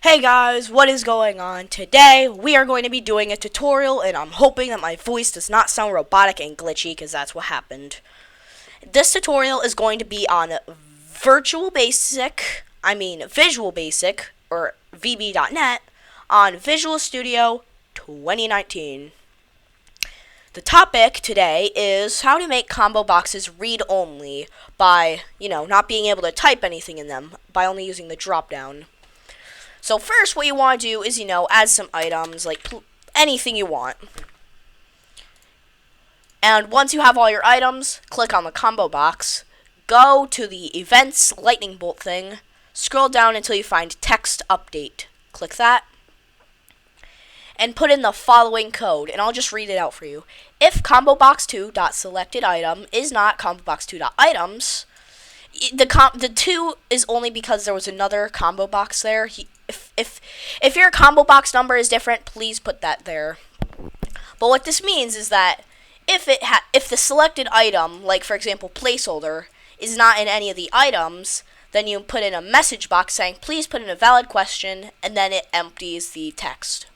Hey guys, what is going on? Today, we are going to be doing a tutorial, and I'm hoping that my voice does not sound robotic and glitchy, because that's what happened. This tutorial is going to be on Visual Basic, or VB.net, on Visual Studio 2019. The topic today is how to make combo boxes read-only by, not being able to type anything in them, by only using the drop-down. So first, what you want to do is, add some items, like anything you want. And once you have all your items, click on the combo box, go to the events lightning bolt thing, scroll down until you find text update. Click that, and put in the following code, and I'll just read it out for you. If ComboBox2.selectedItem is not ComboBox2.items, the 2 is only because there was another combo box there. If your combo box number is different, please put that there. But what this means is that if the selected item, like for example placeholder, is not in any of the items, then you put in a message box saying please put in a valid question, and then it empties the text.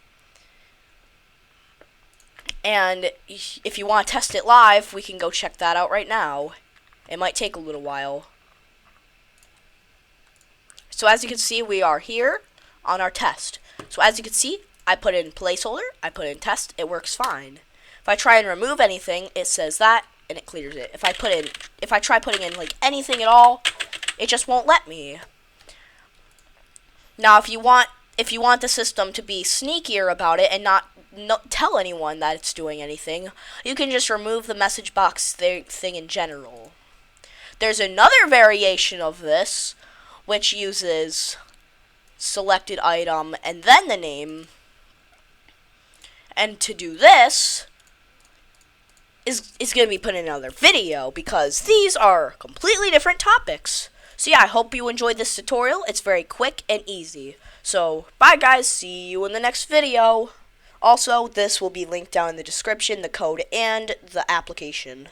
And if you want to test it live, we can go check that out right now. It might take a little while. So as you can see, we are here on our test. So as you can see, I put in placeholder, I put in test, it works fine. If I try and remove anything, it says that, and it clears it. If I try putting in like anything at all, it just won't let me. Now, if you want the system to be sneakier about it and not tell anyone that it's doing anything, you can just remove the message box thing in general. There's another variation of this, which uses selected item and then the name. And to do this is going to be put in another video, because these are completely different topics. So yeah, I hope you enjoyed this tutorial. It's very quick and easy. So bye guys, see you in the next video. Also, this will be linked down in the description, the code and the application.